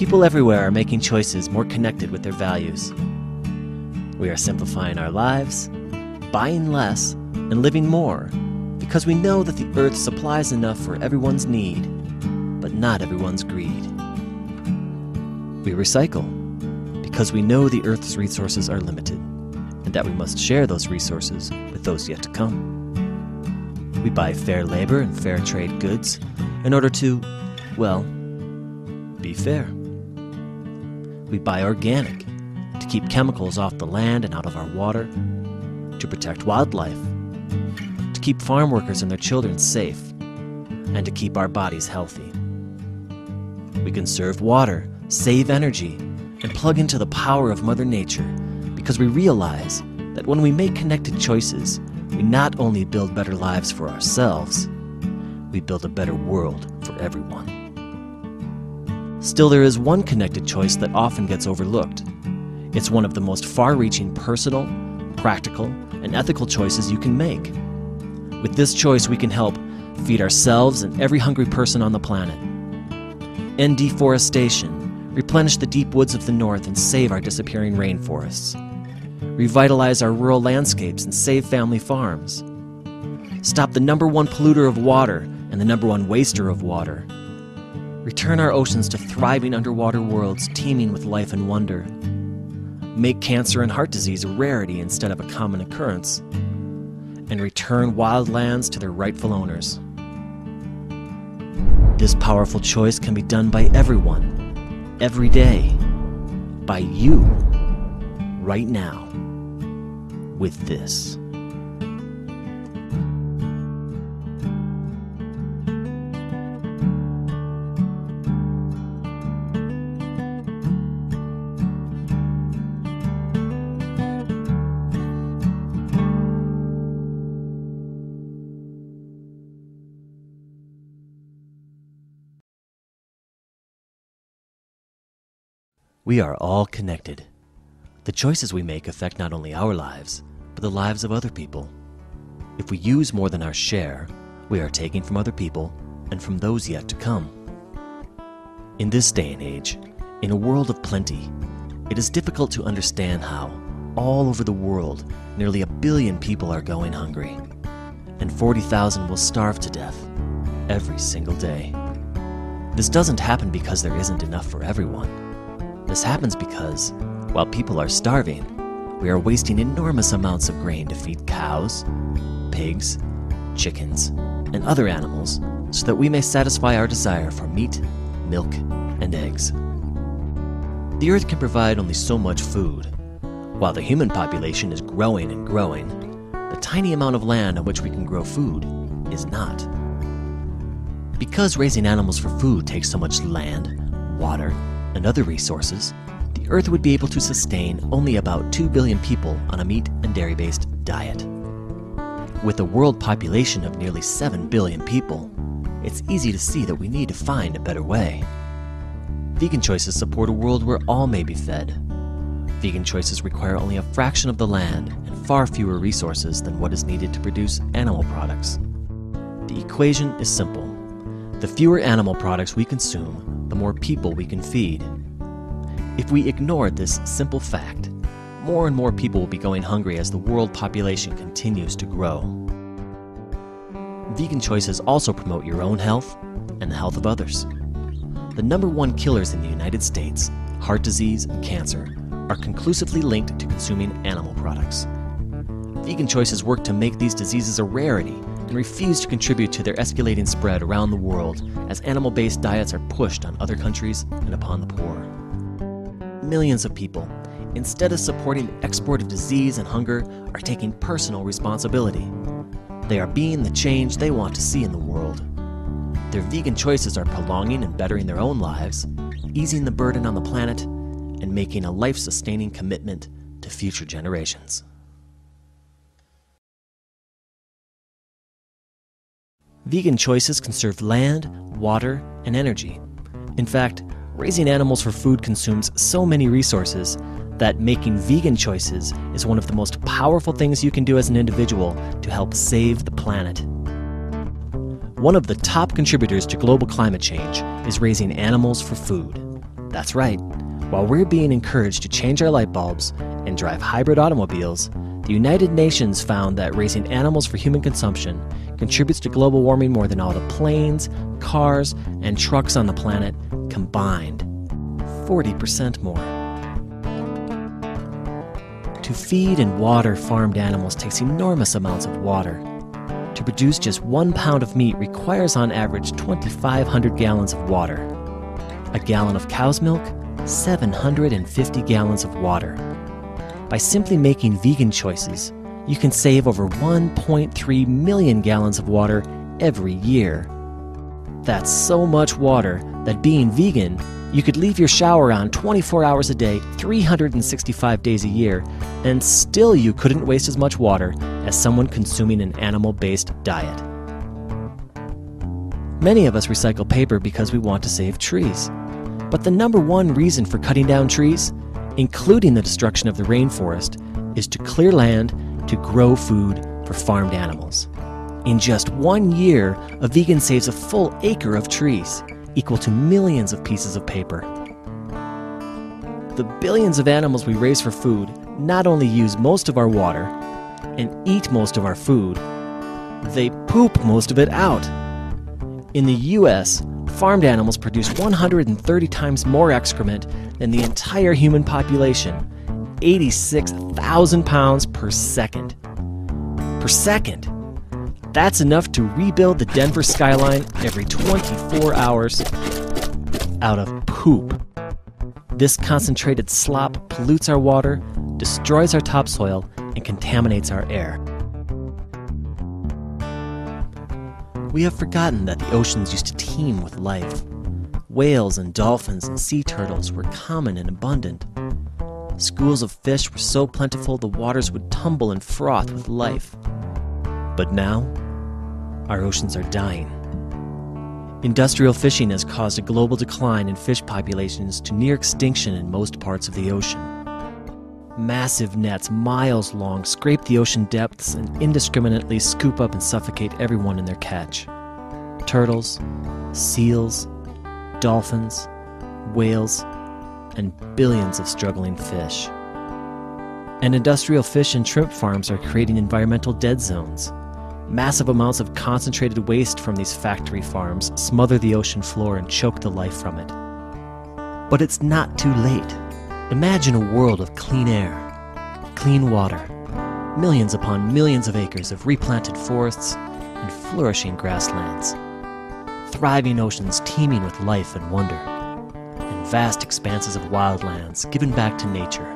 People everywhere are making choices more connected with their values. We are simplifying our lives, buying less, and living more because we know that the earth supplies enough for everyone's need, but not everyone's greed. We recycle because we know the earth's resources are limited and that we must share those resources with those yet to come. We buy fair labor and fair trade goods in order to, well, be fair. We buy organic to keep chemicals off the land and out of our water, to protect wildlife, to keep farm workers and their children safe, and to keep our bodies healthy. We conserve water, save energy, and plug into the power of Mother Nature because we realize that when we make connected choices, we not only build better lives for ourselves, we build a better world for everyone. Still, there is one connected choice that often gets overlooked. It's one of the most far-reaching personal, practical, and ethical choices you can make. With this choice, we can help feed ourselves and every hungry person on the planet, end deforestation, replenish the deep woods of the north and save our disappearing rainforests, revitalize our rural landscapes and save family farms, stop the #1 polluter of water and the #1 waster of water, return our oceans to thriving underwater worlds teeming with life and wonder, make cancer and heart disease a rarity instead of a common occurrence, and return wild lands to their rightful owners. This powerful choice can be done by everyone, every day, by you, right now, with this. We are all connected. The choices we make affect not only our lives, but the lives of other people. If we use more than our share, we are taking from other people and from those yet to come. In this day and age, in a world of plenty, it is difficult to understand how, all over the world, nearly 1 billion people are going hungry, and 40,000 will starve to death every single day. This doesn't happen because there isn't enough for everyone. This happens because, while people are starving, we are wasting enormous amounts of grain to feed cows, pigs, chickens, and other animals so that we may satisfy our desire for meat, milk, and eggs. The earth can provide only so much food. While the human population is growing and growing, the tiny amount of land on which we can grow food is not. Because raising animals for food takes so much land, water, and other resources, the earth would be able to sustain only about 2 billion people on a meat and dairy-based diet. With a world population of nearly 7 billion people, it's easy to see that we need to find a better way. Vegan choices support a world where all may be fed. Vegan choices require only a fraction of the land and far fewer resources than what is needed to produce animal products. The equation is simple. The fewer animal products we consume, the more people we can feed. If we ignore this simple fact, more and more people will be going hungry as the world population continues to grow. Vegan choices also promote your own health and the health of others. The #1 killers in the United States, heart disease and cancer, are conclusively linked to consuming animal products. Vegan choices work to make these diseases a rarity and refuse to contribute to their escalating spread around the world as animal-based diets are pushed on other countries and upon the poor. Millions of people, instead of supporting the export of disease and hunger, are taking personal responsibility. They are being the change they want to see in the world. Their vegan choices are prolonging and bettering their own lives, easing the burden on the planet, and making a life-sustaining commitment to future generations. Vegan choices conserve land, water, and energy. In fact, raising animals for food consumes so many resources that making vegan choices is one of the most powerful things you can do as an individual to help save the planet. One of the top contributors to global climate change is raising animals for food. That's right. While we're being encouraged to change our light bulbs and drive hybrid automobiles, the United Nations found that raising animals for human consumption contributes to global warming more than all the planes, cars, and trucks on the planet combined. 40% more. To feed and water farmed animals takes enormous amounts of water. To produce just 1 pound of meat requires on average 2,500 gallons of water. A gallon of cow's milk, 750 gallons of water. By simply making vegan choices, you can save over 1.3 million gallons of water every year. That's so much water that being vegan, you could leave your shower on 24 hours a day, 365 days a year, and still you couldn't waste as much water as someone consuming an animal-based diet. Many of us recycle paper because we want to save trees. But the number one reason for cutting down trees, including the destruction of the rainforest, is to clear land to grow food for farmed animals. In just 1 year, a vegan saves a full acre of trees, equal to millions of pieces of paper. The billions of animals we raise for food not only use most of our water and eat most of our food, they poop most of it out. In the US, farmed animals produce 130 times more excrement than the entire human population, 86,000 pounds per second. Per second! That's enough to rebuild the Denver skyline every 24 hours out of poop. This concentrated slop pollutes our water, destroys our topsoil, and contaminates our air. We have forgotten that the oceans used to teem with life. Whales and dolphins and sea turtles were common and abundant. Schools of fish were so plentiful the waters would tumble and froth with life. But now, our oceans are dying. Industrial fishing has caused a global decline in fish populations to near extinction in most parts of the ocean. Massive nets, miles long, scrape the ocean depths and indiscriminately scoop up and suffocate everyone in their catch. Turtles, seals, dolphins, whales, and billions of struggling fish. And industrial fish and shrimp farms are creating environmental dead zones. Massive amounts of concentrated waste from these factory farms smother the ocean floor and choke the life from it. But it's not too late. Imagine a world of clean air, clean water, millions upon millions of acres of replanted forests and flourishing grasslands, thriving oceans teeming with life and wonder, and vast expanses of wildlands given back to nature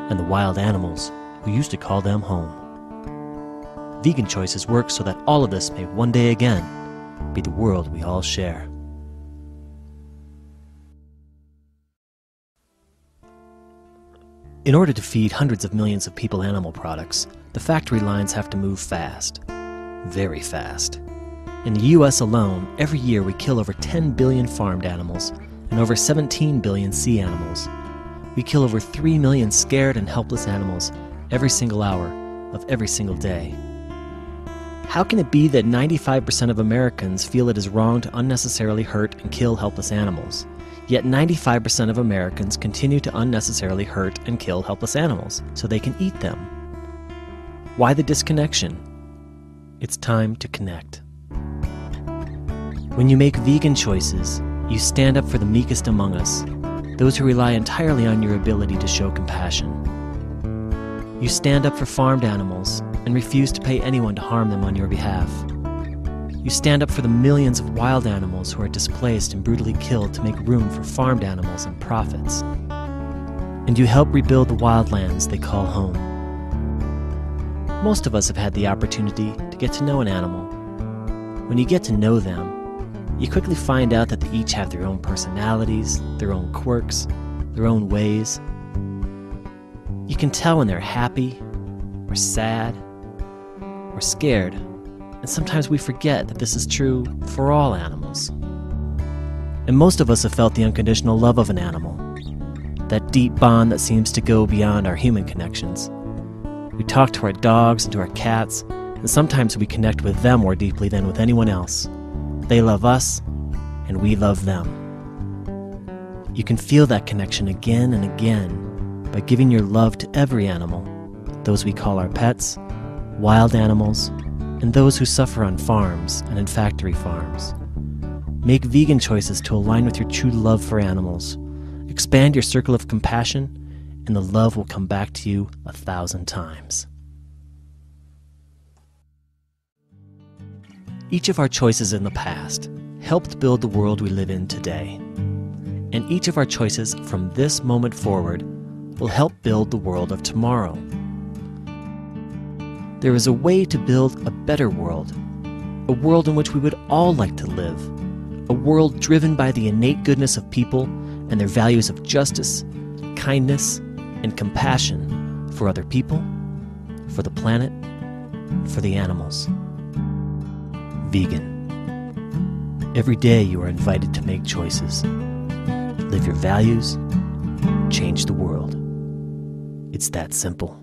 and the wild animals who used to call them home. Vegan choices work so that all of this may one day again be the world we all share. In order to feed hundreds of millions of people animal products, the factory lines have to move fast. Very fast. In the US alone, every year we kill over 10 billion farmed animals and over 17 billion sea animals. We kill over 3 million scared and helpless animals every single hour of every single day. How can it be that 95% of Americans feel it is wrong to unnecessarily hurt and kill helpless animals? Yet 95% of Americans continue to unnecessarily hurt and kill helpless animals so they can eat them. Why the disconnection? It's time to connect. When you make vegan choices, you stand up for the meekest among us, those who rely entirely on your ability to show compassion. You stand up for farmed animals and refuse to pay anyone to harm them on your behalf. You stand up for the millions of wild animals who are displaced and brutally killed to make room for farmed animals and profits. And you help rebuild the wildlands they call home. Most of us have had the opportunity to get to know an animal. When you get to know them, you quickly find out that they each have their own personalities, their own quirks, their own ways. You can tell when they're happy, or sad, or scared. And sometimes we forget that this is true for all animals. And most of us have felt the unconditional love of an animal, that deep bond that seems to go beyond our human connections. We talk to our dogs and to our cats, and sometimes we connect with them more deeply than with anyone else. They love us, and we love them. You can feel that connection again and again by giving your love to every animal, those we call our pets, wild animals, and those who suffer on farms and in factory farms. Make vegan choices to align with your true love for animals. Expand your circle of compassion, and the love will come back to you 1,000 times. Each of our choices in the past helped build the world we live in today. And each of our choices from this moment forward will help build the world of tomorrow. There is a way to build a better world, a world in which we would all like to live, a world driven by the innate goodness of people and their values of justice, kindness, and compassion for other people, for the planet, for the animals. Vegan. Every day you are invited to make choices. Live your values, change the world. It's that simple.